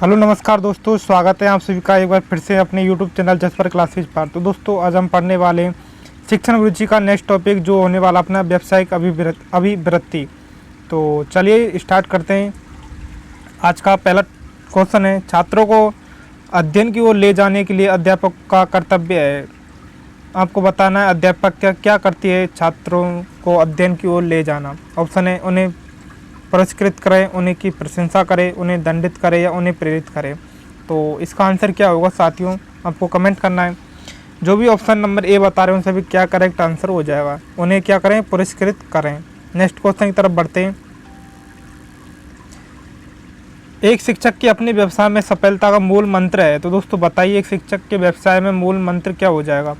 Hello नमस्कार दोस्तों, स्वागत है आप सभी का एक बार फिर से अपने यूट्यूब चैनल जसपर क्लासेज पर। तो दोस्तों आज हम पढ़ने वाले हैं शिक्षण अभिरुचि का नेक्स्ट टॉपिक जो होने वाला अपना व्यावसायिक अभिवृत्ति। तो चलिए स्टार्ट करते हैं। आज का पहला क्वेश्चन है, छात्रों को अध्ययन की ओर ले जाने के लिए अध्यापक का कर्तव्य है। आपको बताना है अध्यापक क्या क्या करती है छात्रों को अध्ययन की ओर ले जाना। ऑप्शन है, उन्हें पुरस्कृत करें, उन्हें की प्रशंसा करें, उन्हें दंडित करें या उन्हें प्रेरित करें। तो इसका आंसर क्या होगा साथियों, आपको कमेंट करना है। जो भी ऑप्शन नंबर ए बता रहे हैं उन सभी क्या करेक्ट आंसर हो जाएगा। उन्हें क्या करें, पुरस्कृत करें। नेक्स्ट क्वेश्चन की तरफ बढ़ते हैं। एक शिक्षक की अपने व्यवसाय में सफलता का मूल मंत्र है। तो दोस्तों बताइए एक शिक्षक के व्यवसाय में मूल मंत्र क्या हो जाएगा।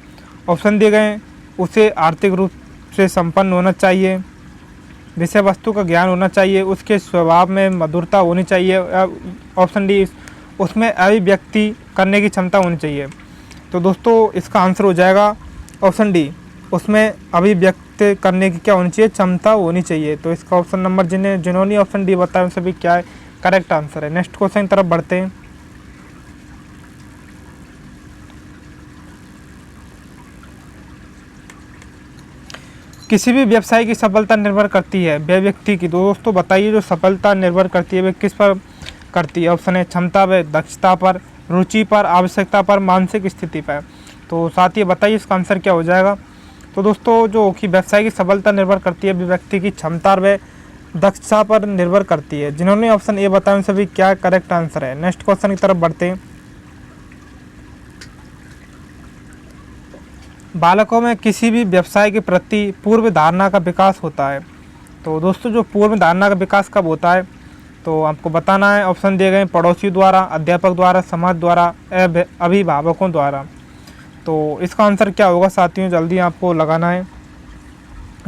ऑप्शन दिए गए हैं, उसे आर्थिक रूप से संपन्न होना चाहिए, विषय वस्तु का ज्ञान होना चाहिए, उसके स्वभाव में मधुरता होनी चाहिए। ऑप्शन डी, उसमें अभिव्यक्ति करने की क्षमता होनी चाहिए। तो दोस्तों इसका आंसर हो जाएगा ऑप्शन डी, उसमें अभिव्यक्त करने की क्या होनी चाहिए, क्षमता होनी चाहिए। तो इसका ऑप्शन नंबर जिन्होंने ऑप्शन डी बताया उन सभी क्या है करेक्ट आंसर है। नेक्स्ट क्वेश्चन की तरफ बढ़ते हैं। किसी भी व्यवसाय की सफलता निर्भर करती है वह व्यक्ति की। दोस्तों बताइए जो सफलता निर्भर करती है वह किस पर करती है। ऑप्शन है क्षमता व दक्षता पर, रुचि पर, आवश्यकता पर, मानसिक स्थिति पर। तो साथ ही बताइए इसका आंसर क्या हो जाएगा। तो दोस्तों जो कि व्यवसाय की सफलता निर्भर करती है व्यक्ति की क्षमता व दक्षता पर निर्भर करती है। जिन्होंने ऑप्शन ए बताया उन सभी क्या करेक्ट आंसर है। नेक्स्ट क्वेश्चन की तरफ बढ़ते हैं। बालकों में किसी भी व्यवसाय के प्रति पूर्व धारणा का विकास होता है। तो दोस्तों जो पूर्व धारणा का विकास कब होता है तो आपको बताना है। ऑप्शन दिए गए पड़ोसी द्वारा, अध्यापक द्वारा, समाज द्वारा, अभिभावकों द्वारा। तो इसका आंसर क्या होगा साथियों, जल्दी आपको लगाना है।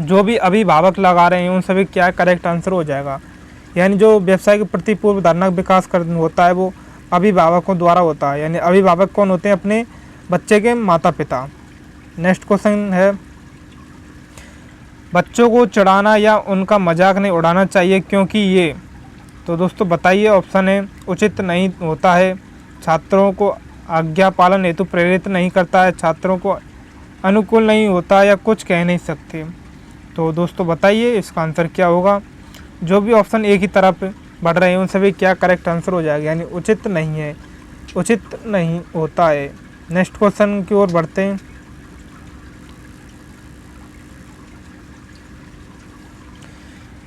जो भी अभिभावक लगा रहे हैं उन सभी क्या करेक्ट आंसर हो जाएगा। यानी जो व्यवसाय के प्रति पूर्व धारणा का विकास होता है वो अभिभावकों द्वारा होता है। यानी अभिभावक कौन होते हैं, अपने बच्चे के माता पिता। नेक्स्ट क्वेश्चन है, बच्चों को चिढ़ाना या उनका मजाक नहीं उड़ाना चाहिए क्योंकि ये। तो दोस्तों बताइए। ऑप्शन है, उचित नहीं होता है, छात्रों को आज्ञा पालन हेतु प्रेरित नहीं करता है, छात्रों को अनुकूल नहीं होता या कुछ कह नहीं सकते। तो दोस्तों बताइए इसका आंसर क्या होगा। जो भी ऑप्शन ए की तरफ बढ़ रहे हैं उन सभी क्या करेक्ट आंसर हो जाएगा। यानी उचित नहीं है, उचित नहीं होता है। नेक्स्ट क्वेश्चन की ओर बढ़ते हैं।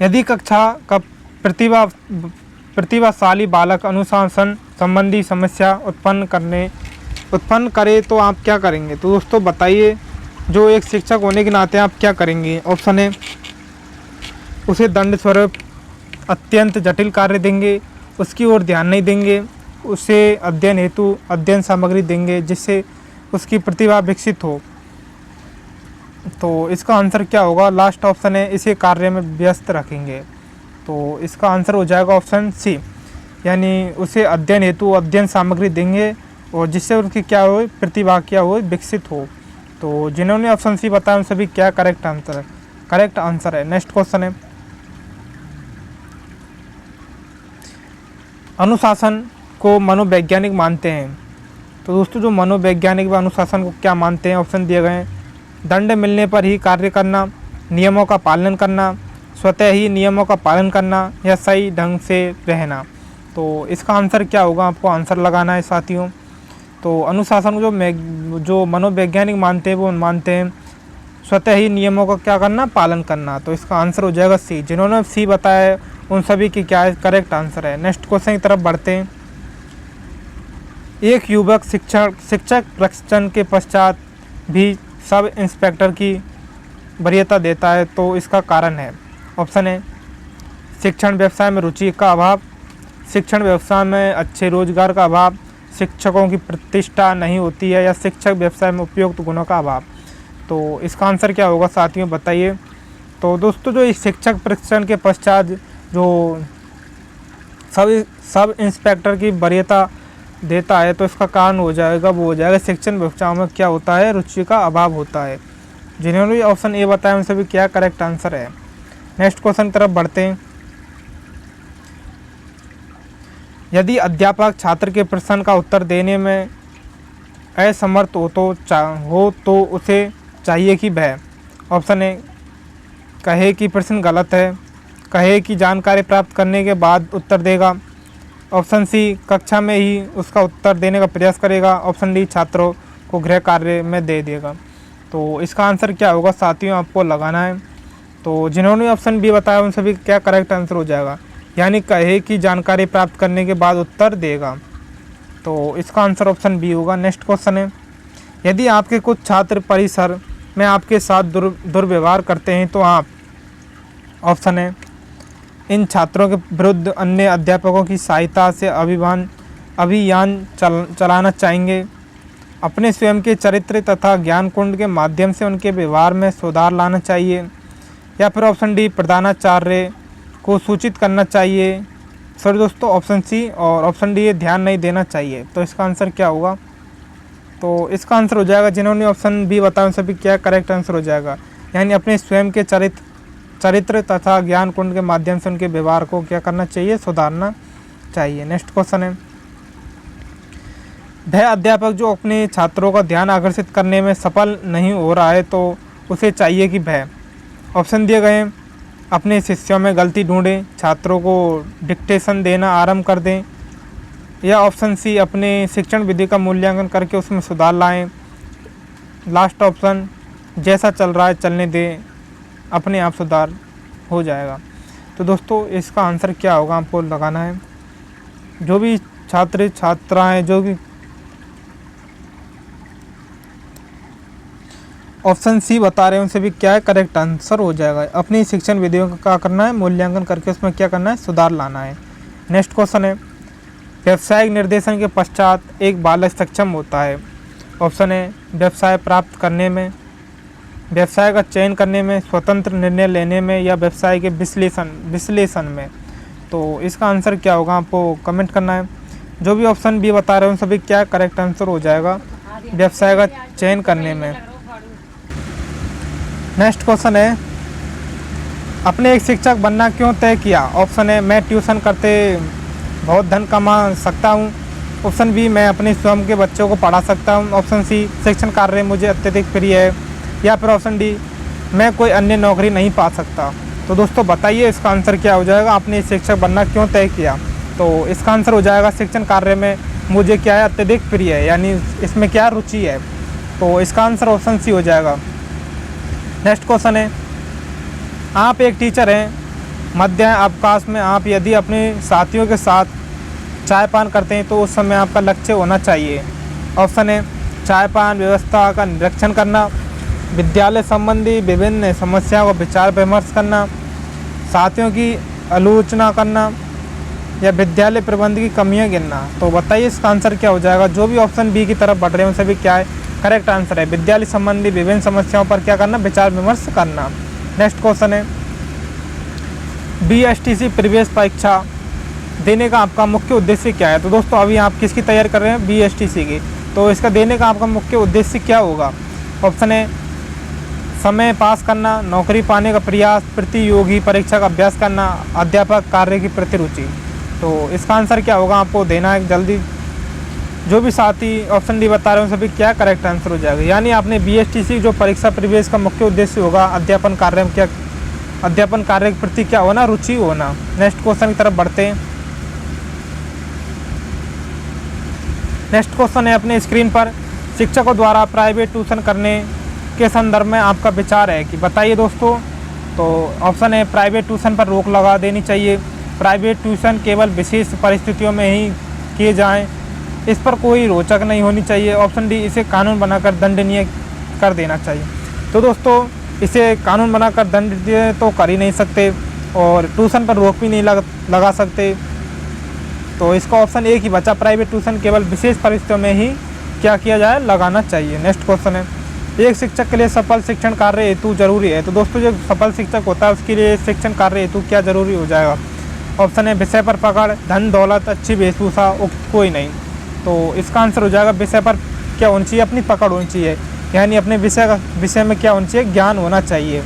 यदि कक्षा का प्रतिभाशाली बालक अनुशासन संबंधी समस्या उत्पन्न करे तो आप क्या करेंगे। तो दोस्तों बताइए जो एक शिक्षक होने के नाते आप क्या करेंगे। ऑप्शन है, उसे दंड स्वरूप अत्यंत जटिल कार्य देंगे, उसकी ओर ध्यान नहीं देंगे, उसे अध्ययन हेतु अध्ययन सामग्री देंगे जिससे उसकी प्रतिभा विकसित हो। तो इसका आंसर क्या होगा। लास्ट ऑप्शन है, इसे कार्य में व्यस्त रखेंगे। तो इसका आंसर हो जाएगा ऑप्शन सी, यानी उसे अध्ययन हेतु अध्ययन सामग्री देंगे और जिससे उनकी क्या हो, प्रतिभा क्या हो, विकसित हो। तो जिन्होंने ऑप्शन सी बताया उन सभी क्या करेक्ट आंसर है। नेक्स्ट क्वेश्चन है, अनुशासन को मनोवैज्ञानिक मानते हैं। तो दोस्तों जो मनोवैज्ञानिक व अनुशासन को क्या मानते हैं। ऑप्शन दिए गए हैं, दंड मिलने पर ही कार्य करना, नियमों का पालन करना, स्वतः ही नियमों का पालन करना या सही ढंग से रहना। तो इसका आंसर क्या होगा, आपको आंसर लगाना है साथियों। तो अनुशासन को जो मनोवैज्ञानिक मानते हैं वो मानते हैं स्वतः ही नियमों का क्या करना, पालन करना। तो इसका आंसर हो जाएगा सी। जिन्होंने सी बताया है उन सभी की क्या करेक्ट आंसर है। नेक्स्ट क्वेश्चन की तरफ बढ़ते हैं। एक युवक शिक्षक प्रशिक्षण के पश्चात भी सब इंस्पेक्टर की वरीयता देता है तो इसका कारण है। ऑप्शन है, शिक्षण व्यवसाय में रुचि का अभाव, शिक्षण व्यवसाय में अच्छे रोजगार का अभाव, शिक्षकों की प्रतिष्ठा नहीं होती है या शिक्षक व्यवसाय में उपयुक्त गुणों का अभाव। तो इसका आंसर क्या होगा साथियों बताइए। तो दोस्तों जो इस शिक्षक प्रशिक्षण के पश्चात जो सब इंस्पेक्टर की वरीयता देता है तो इसका कारण हो जाएगा वो हो जाएगा शिक्षण व्यवसाय में क्या होता है, रुचि का अभाव होता है। जिन्होंने ऑप्शन ए बताया उनसे भी क्या करेक्ट आंसर है। नेक्स्ट क्वेश्चन की तरफ बढ़ते हैं। यदि अध्यापक छात्र के प्रश्न का उत्तर देने में असमर्थ हो तो उसे चाहिए कि वह ऑप्शन ए कहे कि प्रश्न गलत है, कहे कि जानकारी प्राप्त करने के बाद उत्तर देगा, ऑप्शन सी कक्षा में ही उसका उत्तर देने का प्रयास करेगा, ऑप्शन डी छात्रों को गृह कार्य में दे देगा। तो इसका आंसर क्या होगा साथियों, आपको लगाना है। तो जिन्होंने ऑप्शन बी बताया उन सभी क्या करेक्ट आंसर हो जाएगा, यानी कहे कि जानकारी प्राप्त करने के बाद उत्तर देगा। तो इसका आंसर ऑप्शन बी होगा। नेक्स्ट क्वेश्चन है, यदि आपके कुछ छात्र परिसर में आपके साथ दुर्व्यवहार करते हैं तो आप ऑप्शन है इन छात्रों के विरुद्ध अन्य अध्यापकों की सहायता से अभियान चलाना चाहेंगे, अपने स्वयं के चरित्र तथा ज्ञान कुंड के माध्यम से उनके व्यवहार में सुधार लाना चाहिए, या फिर ऑप्शन डी प्रधानाचार्य को सूचित करना चाहिए। सॉरी दोस्तों, ऑप्शन सी और ऑप्शन डी ध्यान नहीं देना चाहिए। तो इसका आंसर क्या होगा, तो इसका आंसर हो जाएगा जिन्होंने ऑप्शन बी बताया उन सभी क्या करेक्ट आंसर हो जाएगा, यानी अपने स्वयं के चरित्र तथा ज्ञान कुंड के माध्यम से उनके व्यवहार को क्या करना चाहिए, सुधारना चाहिए। नेक्स्ट क्वेश्चन है, वह अध्यापक जो अपने छात्रों का ध्यान आकर्षित करने में सफल नहीं हो रहा है तो उसे चाहिए कि वह ऑप्शन दिए गए हैं अपने शिष्यों में गलती ढूंढें, छात्रों को डिक्टेशन देना आरंभ कर दें, या ऑप्शन सी अपने शिक्षण विधि का मूल्यांकन करके उसमें सुधार लाएं, लास्ट ऑप्शन जैसा चल रहा है चलने दें, अपने आप सुधार हो जाएगा। तो दोस्तों इसका आंसर क्या होगा आपको लगाना है। जो भी छात्र छात्राएं जो भी ऑप्शन सी बता रहे हैं उनसे भी क्या है करेक्ट आंसर हो जाएगा। अपनी शिक्षण विधियों का क्या करना है, मूल्यांकन करके उसमें क्या करना है, सुधार लाना है। नेक्स्ट क्वेश्चन है, व्यावसायिक निर्देशन के पश्चात एक बालक सक्षम होता है। ऑप्शन है व्यवसाय प्राप्त करने में, व्यवसाय का चयन करने में, स्वतंत्र निर्णय लेने में, या व्यवसाय के विश्लेषण में। तो इसका आंसर क्या होगा आपको कमेंट करना है। जो भी ऑप्शन बी बता रहे हैं उन सभी क्या करेक्ट आंसर हो जाएगा, व्यवसाय का चयन करने में। नेक्स्ट क्वेश्चन है, अपने एक शिक्षक बनना क्यों तय किया। ऑप्शन है मैं ट्यूशन करते बहुत धन कमा सकता हूँ, ऑप्शन बी मैं अपने स्वयं के बच्चों को पढ़ा सकता हूँ, ऑप्शन सी शिक्षण कार्य मुझे अत्यधिक प्रिय है, या फिर ऑप्शन डी मैं कोई अन्य नौकरी नहीं पा सकता। तो दोस्तों बताइए इसका आंसर क्या हो जाएगा, आपने शिक्षक बनना क्यों तय किया। तो इसका आंसर हो जाएगा शिक्षण कार्य में मुझे क्या है अत्यधिक प्रिय है, यानी इसमें क्या रुचि है। तो इसका आंसर ऑप्शन सी हो जाएगा। नेक्स्ट क्वेश्चन है, आप एक टीचर हैं, मध्य अवकाश में आप यदि अपने साथियों के साथ चाय पान करते हैं तो उस समय आपका लक्ष्य होना चाहिए। ऑप्शन है चाय पान व्यवस्था का निरीक्षण करना, विद्यालय संबंधी विभिन्न समस्याओं का विचार विमर्श करना, साथियों की आलोचना करना, या विद्यालय प्रबंध की कमियां गिनना। तो बताइए इसका आंसर क्या हो जाएगा। जो भी ऑप्शन बी की तरफ बढ़ रहे हैं उनसे भी क्या है करेक्ट आंसर है, विद्यालय संबंधी विभिन्न समस्याओं पर क्या करना, विचार विमर्श करना। नेक्स्ट क्वेश्चन है, BSTC प्रवेश परीक्षा देने का आपका मुख्य उद्देश्य क्या है। तो दोस्तों अभी आप किसकी तैयारी कर रहे हैं, BSTC की, तो इसका देने का आपका मुख्य उद्देश्य क्या होगा। ऑप्शन है समय पास करना, नौकरी पाने का प्रयास, प्रतियोगी परीक्षा का अभ्यास करना, अध्यापक कार्य की प्रति रुचि। तो इसका आंसर क्या होगा आपको देना है जल्दी। जो भी साथी ऑप्शन डी बता रहे हैं सभी क्या करेक्ट आंसर हो जाएगा, यानी आपने BSTC जो परीक्षा प्रवेश का मुख्य उद्देश्य होगा अध्यापन कार्य में क्या, अध्यापन कार्य के प्रति क्या होना, रुचि होना। नेक्स्ट क्वेश्चन की तरफ बढ़ते हैं। नेक्स्ट क्वेश्चन है, अपने स्क्रीन पर शिक्षकों द्वारा प्राइवेट ट्यूशन करने के संदर्भ में आपका विचार है कि बताइए दोस्तों। तो ऑप्शन है प्राइवेट ट्यूशन पर रोक लगा देनी चाहिए, प्राइवेट ट्यूशन केवल विशेष परिस्थितियों में ही किए जाएं, इस पर कोई रोचक नहीं होनी चाहिए, ऑप्शन डी इसे कानून बनाकर दंडनीय कर देना चाहिए। तो दोस्तों इसे कानून बनाकर दंड दिए तो कर ही नहीं सकते और ट्यूशन पर रोक भी नहीं लगा सकते। तो इसका ऑप्शन एक ही बचा, प्राइवेट ट्यूशन केवल विशेष परिस्थितियों में ही क्या किया जाए, लगाना चाहिए। नेक्स्ट क्वेश्चन है, एक शिक्षक के लिए सफल शिक्षण कार्य हेतु जरूरी है। तो दोस्तों जो सफल शिक्षक होता है उसके लिए शिक्षण कार्य हेतु क्या जरूरी हो जाएगा। ऑप्शन है विषय पर पकड़, धन दौलत, अच्छी वेशभूषा, उक्त कोई नहीं। तो इसका आंसर हो जाएगा विषय पर क्या होनी चाहिए, अपनी पकड़ होनी चाहिए, यानी अपने विषय में क्या होना चाहिए, ज्ञान होना चाहिए।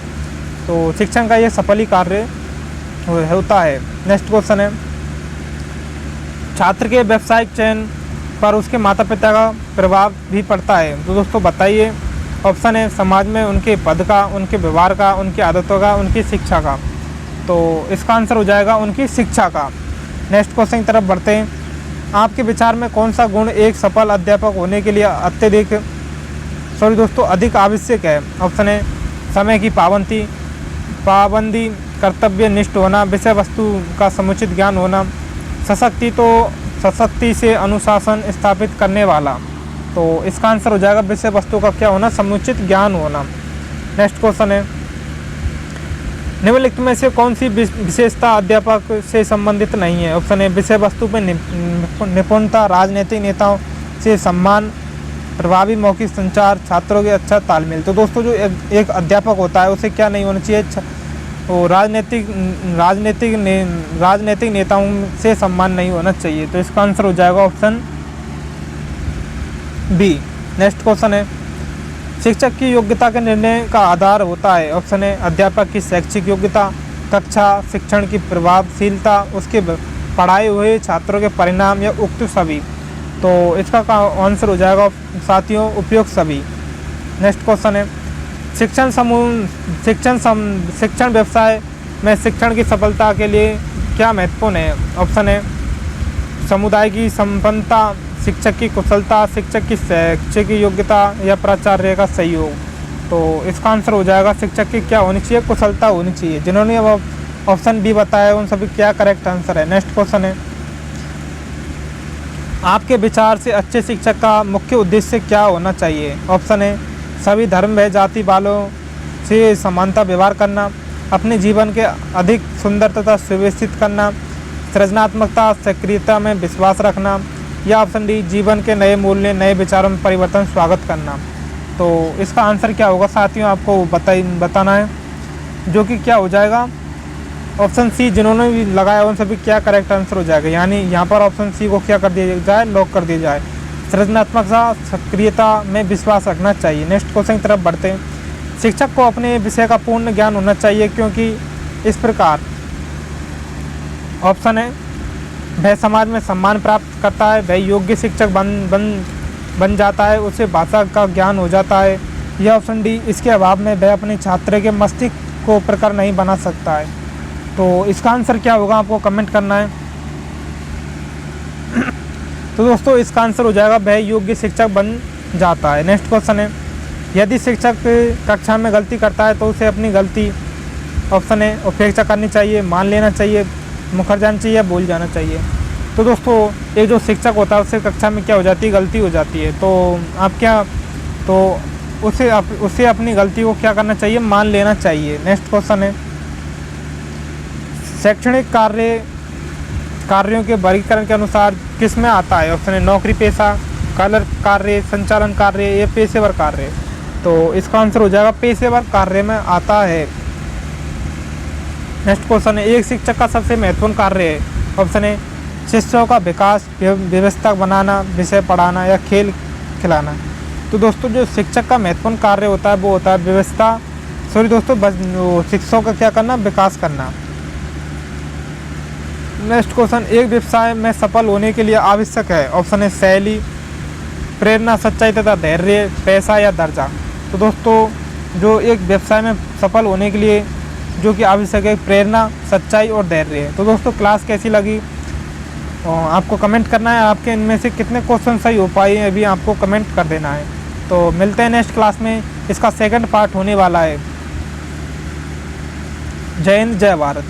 तो शिक्षण का ये सफल ही कार्य होता है। नेक्स्ट क्वेश्चन है, छात्र के व्यावसायिक चयन पर उसके माता पिता का प्रभाव भी पड़ता है। तो दोस्तों बताइए। ऑप्शन है समाज में उनके पद का, उनके व्यवहार का, उनकी आदतों का, उनकी शिक्षा का। तो इसका आंसर हो जाएगा उनकी शिक्षा का। नेक्स्ट क्वेश्चन की तरफ बढ़ते हैं। आपके विचार में कौन सा गुण एक सफल अध्यापक होने के लिए अधिक आवश्यक है? ऑप्शन है समय की पाबंदी, कर्तव्यनिष्ठ होना, विषय वस्तु का समुचित ज्ञान होना, सशक्ति से अनुशासन स्थापित करने वाला। तो इसका आंसर हो जाएगा विषय वस्तु का क्या होना? समुचित ज्ञान होना। नेक्स्ट क्वेश्चन है निम्नलिखित में से कौन सी विशेषता अध्यापक से संबंधित नहीं है? ऑप्शन है विषय वस्तु पर निपुणता, राजनीतिक नेताओं से सम्मान, प्रभावी मौखिक संचार, छात्रों के अच्छा तालमेल। तो दोस्तों जो एक अध्यापक होता है उसे क्या नहीं होना चाहिए? वो राजनीतिक नेताओं से सम्मान नहीं होना चाहिए। तो इसका आंसर हो जाएगा ऑप्शन बी। नेक्स्ट क्वेश्चन है शिक्षक की योग्यता के निर्णय का आधार होता है? ऑप्शन है अध्यापक की शैक्षिक योग्यता, कक्षा शिक्षण की प्रभावशीलता, उसके पढ़ाए हुए छात्रों के परिणाम या उक्त सभी। तो इसका आंसर हो जाएगा साथियों उपयुक्त सभी। नेक्स्ट क्वेश्चन है शिक्षण व्यवसाय में शिक्षण की सफलता के लिए क्या महत्वपूर्ण है? ऑप्शन है समुदाय की संपन्नता, शिक्षक की कुशलता, शिक्षक की शैक्षिक योग्यता या प्राचार्य का सहयोग। तो इसका आंसर हो जाएगा शिक्षक की क्या होनी चाहिए? कुशलता होनी चाहिए। जिन्होंने अब ऑप्शन बी बताया उन सभी क्या करेक्ट आंसर है। नेक्स्ट क्वेश्चन है आपके विचार से अच्छे शिक्षक का मुख्य उद्देश्य क्या होना चाहिए? ऑप्शन है सभी धर्म व जाति वालों से समानता व्यवहार करना, अपने जीवन के अधिक सुंदर तथा सुव्यवस्थित करना, सृजनात्मकता सक्रियता में विश्वास रखना, या ऑप्शन डी जीवन के नए मूल्य नए विचारों में परिवर्तन स्वागत करना। तो इसका आंसर क्या होगा साथियों आपको बताना है, जो कि क्या हो जाएगा ऑप्शन सी। जिन्होंने भी लगाया उन सभी क्या करेक्ट आंसर हो जाएगा, यानी यहाँ पर ऑप्शन सी को क्या कर दिया जाए? लॉक कर दिया जाए। सृजनात्मकता सक्रियता में विश्वास रखना चाहिए। नेक्स्ट क्वेश्चन की तरफ बढ़ते हैं। शिक्षक को अपने विषय का पूर्ण ज्ञान होना चाहिए क्योंकि इस प्रकार। ऑप्शन है वह समाज में सम्मान प्राप्त करता है, वह योग्य शिक्षक बन जाता है, उसे भाषा का ज्ञान हो जाता है, या ऑप्शन डी इसके अभाव में वह अपने छात्र के मस्तिष्क को प्रखर नहीं बना सकता है। तो इसका आंसर क्या होगा आपको कमेंट करना है। तो दोस्तों इसका आंसर हो जाएगा वह योग्य शिक्षक बन जाता है। नेक्स्ट क्वेश्चन है यदि शिक्षक कक्षा में गलती करता है तो उसे अपनी गलती ऑप्शन है उपेक्षा करनी चाहिए, मान लेना चाहिए, मुकर जाना चाहिए या भूल जाना चाहिए। तो दोस्तों एक जो शिक्षक होता है उससे कक्षा में क्या हो जाती है? गलती हो जाती है। तो आप क्या तो उसे अपनी गलती को क्या करना चाहिए? मान लेना चाहिए। नेक्स्ट क्वेश्चन है शैक्षणिक कार्यों के वर्गीकरण के अनुसार किस में आता है? ऑप्शन है नौकरी पेशा, कलर कार्य, संचालन कार्य या पेशेवर कार्य। तो इसका आंसर हो जाएगा पेशेवर कार्य में आता है। नेक्स्ट क्वेश्चन है एक शिक्षक का सबसे महत्वपूर्ण कार्य है? ऑप्शन है शिष्यों का विकास, व्यवस्था बनाना, विषय पढ़ाना या खेल खिलाना। तो दोस्तों जो शिक्षक का महत्वपूर्ण कार्य होता है वो होता है शिक्षकों का क्या करना? विकास करना। नेक्स्ट क्वेश्चन एक व्यवसाय में सफल होने के लिए आवश्यक है? ऑप्शन है शैली, प्रेरणा, सच्चाई तथा धैर्य, पैसा या दर्जा। तो दोस्तों जो एक व्यवसाय में सफल होने के लिए जो कि आवश्यक है प्रेरणा, सच्चाई और धैर्य है। तो दोस्तों क्लास कैसी लगी आपको कमेंट करना है। आपके इनमें से कितने क्वेश्चन सही हो पाए अभी आपको कमेंट कर देना है। तो मिलते हैं नेक्स्ट क्लास में, इसका सेकंड पार्ट होने वाला है। जय हिंद, जय भारत।